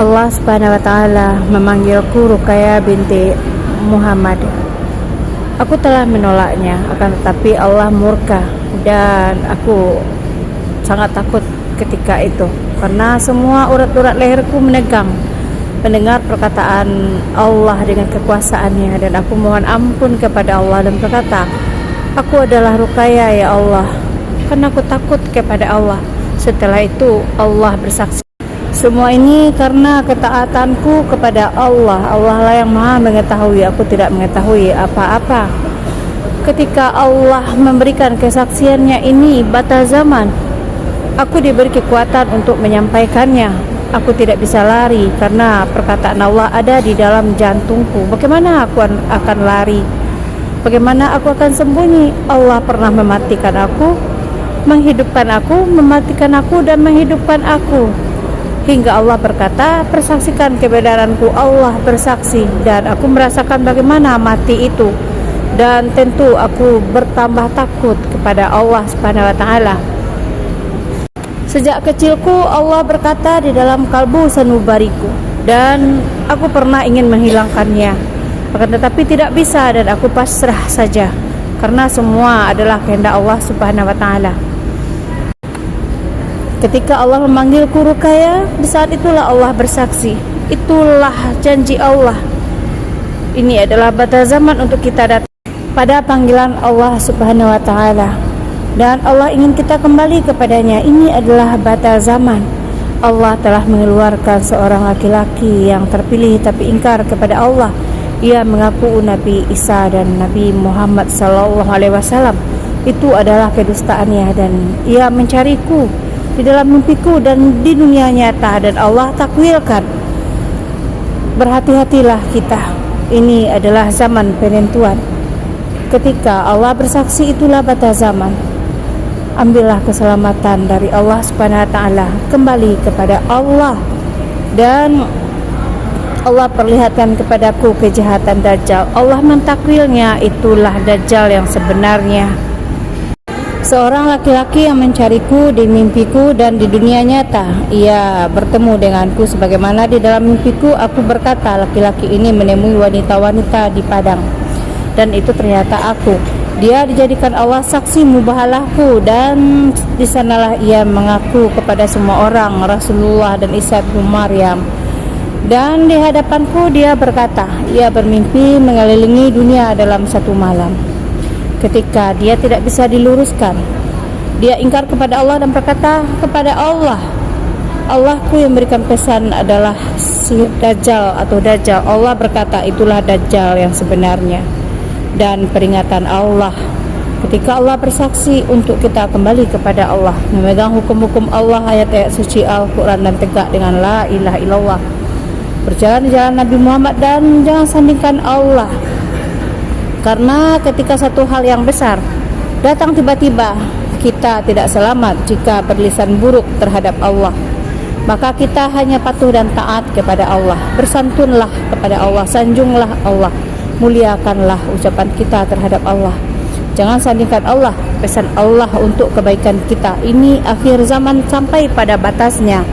Allah Subhanahu wa taala memanggilku Ruqayyah binti Muhammad. Aku telah menolaknya, akan tetapi Allah murka dan aku sangat takut ketika itu karena semua urat-urat leherku menegang mendengar perkataan Allah dengan kekuasaannya, dan aku mohon ampun kepada Allah dan berkata, aku adalah Ruqayyah ya Allah, karena aku takut kepada Allah. Setelah itu Allah bersaksi, semua ini karena ketaatanku kepada Allah. Allah lah yang maha mengetahui, aku tidak mengetahui apa-apa. Ketika Allah memberikan kesaksiannya ini batas zaman, aku diberi kekuatan untuk menyampaikannya. Aku tidak bisa lari karena perkataan Allah ada di dalam jantungku. Bagaimana aku akan lari? Bagaimana aku akan sembunyi? Allah pernah mematikan aku, menghidupkan aku, mematikan aku, dan menghidupkan aku. Hingga Allah berkata, persaksikan kebenaranku. Allah bersaksi, dan aku merasakan bagaimana mati itu. Dan tentu aku bertambah takut kepada Allah Subhanahu wa taala. Sejak kecilku Allah berkata di dalam kalbu sanubariku, dan aku pernah ingin menghilangkannya, akan tetapi tidak bisa, dan aku pasrah saja karena semua adalah kehendak Allah Subhanahu wa taala. Ketika Allah memanggilku Ruqayyah, di saat itulah Allah bersaksi, itulah janji Allah. Ini adalah batas zaman untuk kita datang pada panggilan Allah Subhanahu wa taala. Dan Allah ingin kita kembali kepadanya. Ini adalah batas zaman. Allah telah mengeluarkan seorang laki-laki yang terpilih tapi ingkar kepada Allah. Ia mengaku Nabi Isa dan Nabi Muhammad SAW. Itu adalah kedustaannya, dan ia mencariku di dalam mimpiku dan di dunia nyata, dan Allah takwilkan. Berhati-hatilah kita. Ini adalah zaman penentuan. Ketika Allah bersaksi, itulah batas zaman. Ambillah keselamatan dari Allah Subhanahu wa taala, kembali kepada Allah, dan Allah perlihatkan kepadaku kejahatan Dajjal. Allah mentakwilnya, itulah Dajjal yang sebenarnya. Seorang laki-laki yang mencariku di mimpiku dan di dunia nyata. Ia bertemu denganku sebagaimana di dalam mimpiku. Aku berkata, laki-laki ini menemui wanita-wanita di padang, dan itu ternyata aku. Dia dijadikan Allah saksi mubahalahku, dan di sanalah ia mengaku kepada semua orang Rasulullah dan Isa bin Maryam. Dan di hadapanku dia berkata, ia bermimpi mengelilingi dunia dalam satu malam. Ketika dia tidak bisa diluruskan, dia ingkar kepada Allah dan berkata kepada Allah, Allahku yang berikan pesan adalah si Dajjal atau Dajjal. Allah berkata, itulah Dajjal yang sebenarnya. Dan peringatan Allah, ketika Allah bersaksi untuk kita kembali kepada Allah, memegang hukum-hukum Allah, ayat-ayat suci Al-Quran, dan tegak dengan la ilaha illallah. Berjalan di jalan Nabi Muhammad, dan jangan sandingkan Allah. Karena ketika satu hal yang besar datang tiba-tiba, kita tidak selamat jika berlisan buruk terhadap Allah. Maka kita hanya patuh dan taat kepada Allah. Bersantunlah kepada Allah, sanjunglah Allah, muliakanlah ucapan kita terhadap Allah. Jangan sandingkan Allah, pesan Allah untuk kebaikan kita. Ini akhir zaman sampai pada batasnya.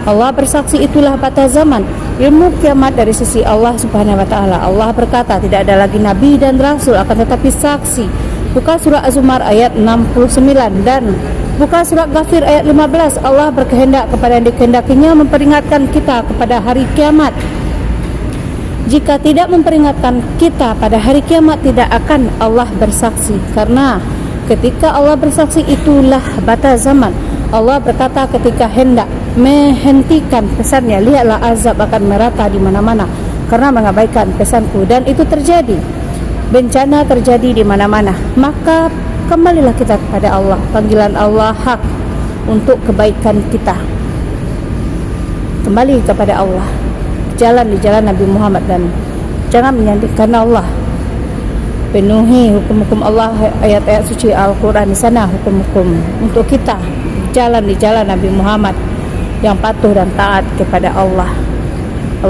Allah bersaksi, itulah batas zaman. Ilmu kiamat dari sisi Allah Subhanahu wa taala. Allah berkata, tidak ada lagi nabi dan rasul, akan tetapi saksi. Buka surah Az-Zumar ayat 69, dan buka surah Ghafir ayat 15. Allah berkehendak kepada yang dikehendakinya memperingatkan kita kepada hari kiamat. Jika tidak memperingatkan kita pada hari kiamat, tidak akan Allah bersaksi. Karena ketika Allah bersaksi, itulah batas zaman. Allah berkata ketika hendak menghentikan pesannya, lihatlah azab akan merata di mana-mana karena mengabaikan pesanku. Dan itu terjadi. Bencana terjadi di mana-mana. Maka kembalilah kita kepada Allah. Panggilan Allah hak untuk kebaikan kita. Kembali kepada Allah. Jalan di jalan Nabi Muhammad, dan jangan menyandingkan Allah. Penuhi hukum-hukum Allah, ayat-ayat suci Al-Quran. Di sana hukum-hukum untuk kita. Jalan di jalan Nabi Muhammad yang patuh dan taat kepada Allah.